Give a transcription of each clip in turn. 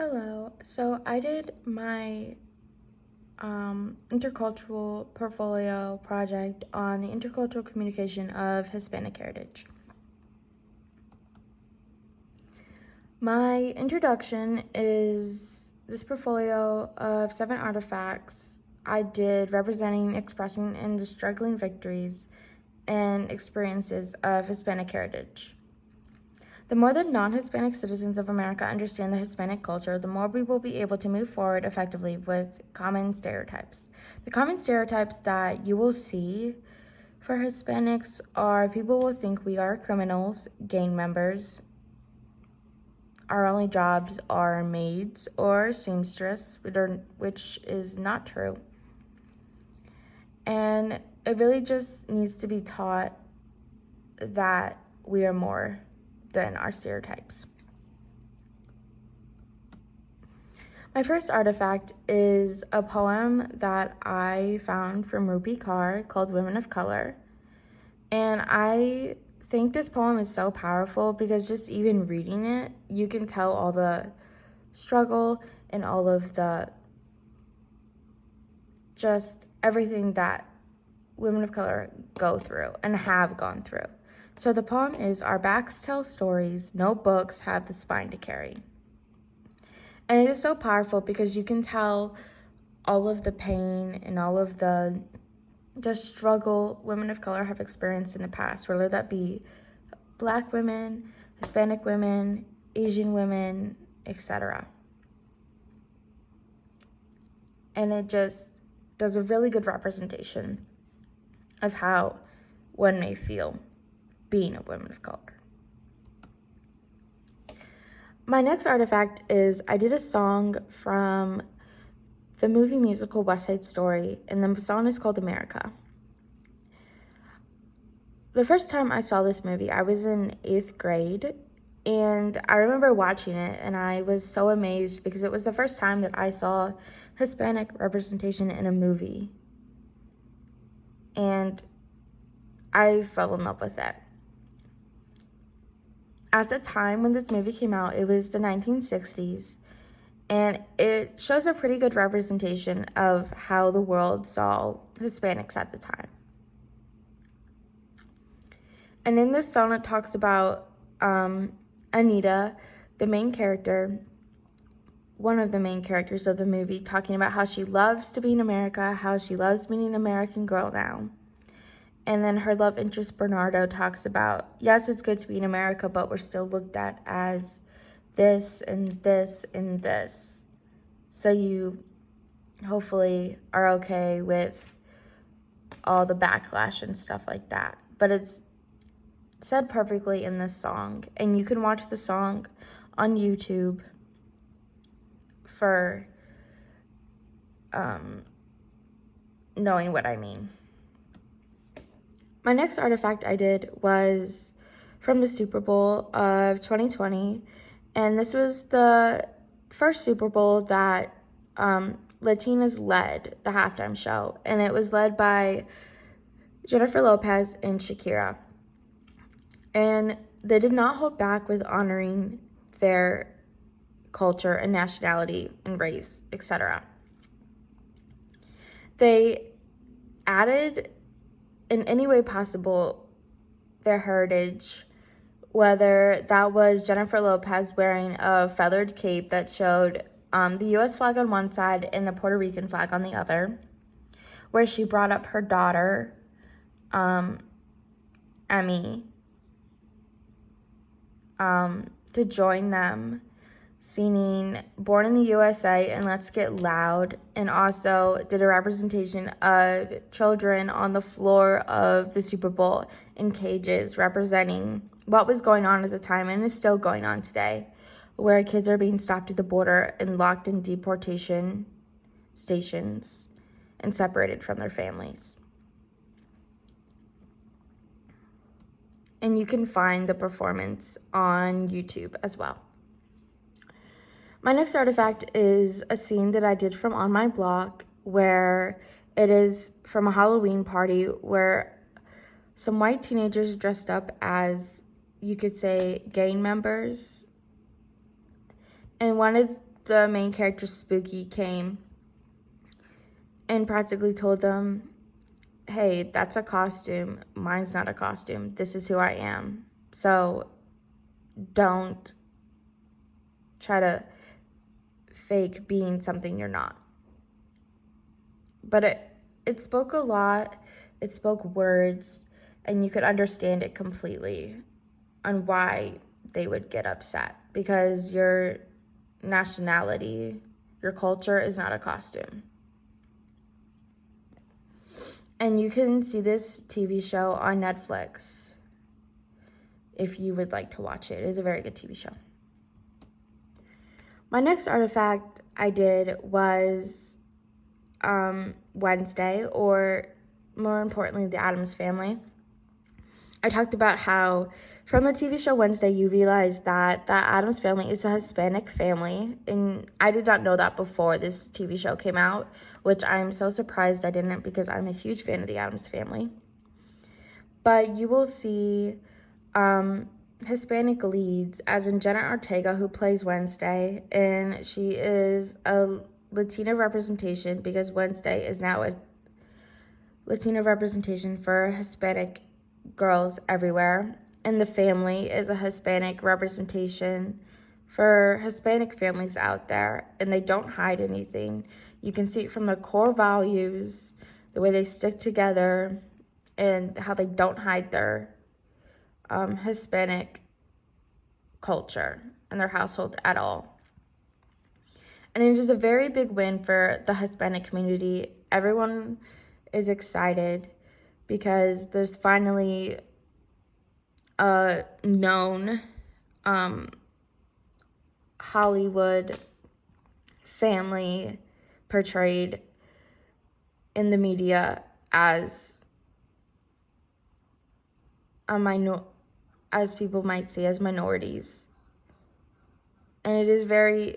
Hello. So I did my intercultural portfolio project on the intercultural communication of Hispanic heritage. My introduction is this portfolio of 7 artifacts I did representing, expressing, and the struggling victories and experiences of Hispanic heritage. The more that non-Hispanic citizens of America understand the Hispanic culture, the more we will be able to move forward effectively with common stereotypes. The common stereotypes that you will see for Hispanics are people will think we are criminals, gang members, our only jobs are maids or seamstress, which is not true. And it really just needs to be taught that we are more than our stereotypes. My first artifact is a poem that I found from Rupi Kaur called Women of Color. And I think this poem is so powerful because just even reading it, you can tell all the struggle and all of the just everything that women of color go through and have gone through. So the poem is, "Our backs tell stories, no books have the spine to carry." And it is so powerful because you can tell all of the pain and all of the struggle women of color have experienced in the past, whether that be Black women, Hispanic women, Asian women, etc. And it just does a really good representation of how one may feel being a woman of color. My next artifact is I did a song from the movie musical West Side Story, and the song is called America. The first time I saw this movie, I was in 8th grade, and I remember watching it, and I was so amazed because it was the first time that I saw Hispanic representation in a movie, and I fell in love with it. At the time when this movie came out, it was the 1960s, and it shows a pretty good representation of how the world saw Hispanics at the time. And in this song, it talks about Anita, the main character, one of the main characters of the movie, talking about how she loves to be in America, how she loves being an American girl now. And then her love interest, Bernardo, talks about, yes, it's good to be in America, but we're still looked at as this and this and this. So you hopefully are okay with all the backlash and stuff like that. But it's said perfectly in this song, and you can watch the song on YouTube for knowing what I mean. My next artifact I did was from the Super Bowl of 2020, and this was the first Super Bowl that Latinas led the halftime show, and it was led by Jennifer Lopez and Shakira. And they did not hold back with honoring their culture and nationality and race, etc. They added in any way possible their heritage, whether that was Jennifer Lopez wearing a feathered cape that showed the U.S. flag on one side and the Puerto Rican flag on the other, where she brought up her daughter, Emmy, to join them, singing Born in the USA and Let's Get Loud, and also did a representation of children on the floor of the Super Bowl in cages, representing what was going on at the time and is still going on today, where kids are being stopped at the border and locked in deportation stations and separated from their families. And you can find the performance on YouTube as well. My next artifact is a scene that I did from On My Block, where it is from a Halloween party where some white teenagers dressed up as, you could say, gang members. And one of the main character Spooky came and practically told them, hey, that's a costume. Mine's not a costume. This is who I am. So don't try to fake being something you're not. But it spoke a lot. It spoke words, and you could understand it completely on why they would get upset, because your nationality, your culture is not a costume. And you can see this TV show on Netflix if you would like to watch it. It is a very good TV show. My next artifact I did was Wednesday, or more importantly, the Addams Family. I talked about how from the TV show Wednesday, you realize that the Addams Family is a Hispanic family, and I did not know that before this TV show came out, which I'm so surprised I didn't, because I'm a huge fan of the Addams Family. But you will see Hispanic leads, as in Jenna Ortega, who plays Wednesday, and she is a Latina representation, because Wednesday is now a Latina representation for Hispanic girls everywhere, and the family is a Hispanic representation for Hispanic families out there, and they don't hide anything. You can see it from their core values, the way they stick together, and how they don't hide their Hispanic culture in their household at all. And it is a very big win for the Hispanic community. Everyone is excited because there's finally a known Hollywood family portrayed in the media as as people might say, as minorities. And it is very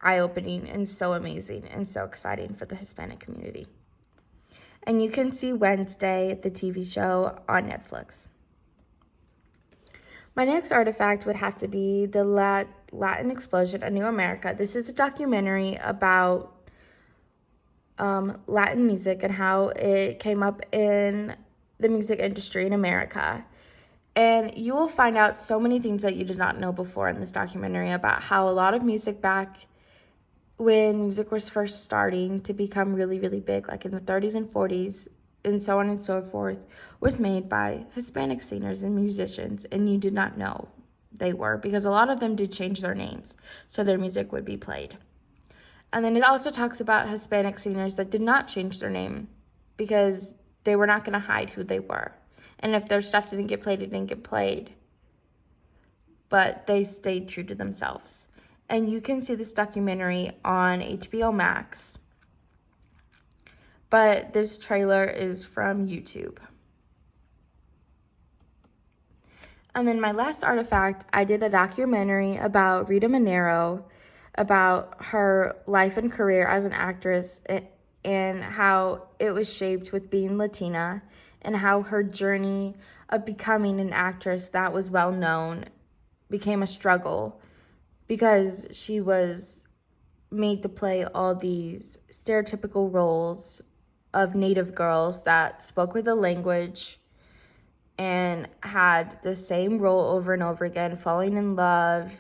eye-opening and so amazing and so exciting for the Hispanic community. And you can see Wednesday, the TV show, on Netflix. My next artifact would have to be the Latin Explosion, A New America. This is a documentary about Latin music and how it came up in the music industry in America. And you will find out so many things that you did not know before in this documentary about how a lot of music back when music was first starting to become really, really big, like in the 30s and 40s, and so on and so forth, was made by Hispanic singers and musicians, and you did not know they were, because a lot of them did change their names, so their music would be played. And then it also talks about Hispanic singers that did not change their name, because they were not going to hide who they were. And if their stuff didn't get played, it didn't get played. But they stayed true to themselves. And you can see this documentary on HBO Max. But this trailer is from YouTube. And then my last artifact, I did a documentary about Rita Manero, about her life and career as an actress, and how it was shaped with being Latina, and how her journey of becoming an actress that was well known became a struggle, because she was made to play all these stereotypical roles of Native girls that spoke with a language and had the same role over and over again, falling in love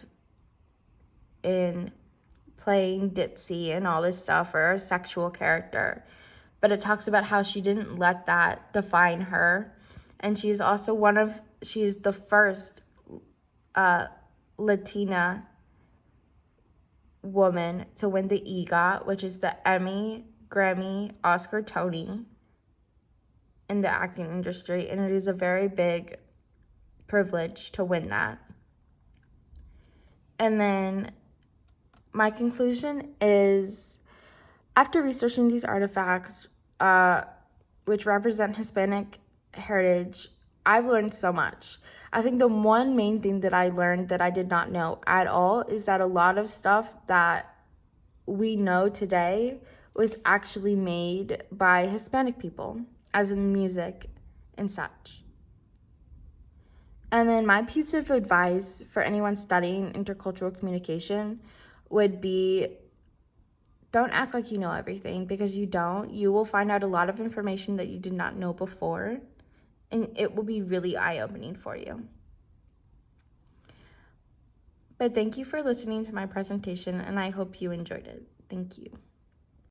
in playing ditzy and all this stuff, or a sexual character. But it talks about how she didn't let that define her. And she is also she is the first Latina woman to win the EGOT, which is the Emmy, Grammy, Oscar, Tony in the acting industry, and it is a very big privilege to win that. And then my conclusion is, after researching these artifacts, which represent Hispanic heritage, I've learned so much. I think the one main thing that I learned that I did not know at all is that a lot of stuff that we know today was actually made by Hispanic people, as in music and such. And then my piece of advice for anyone studying intercultural communication would be, don't act like you know everything, because you don't. You will find out a lot of information that you did not know before, and it will be really eye-opening for you. But thank you for listening to my presentation, and I hope you enjoyed it. Thank you.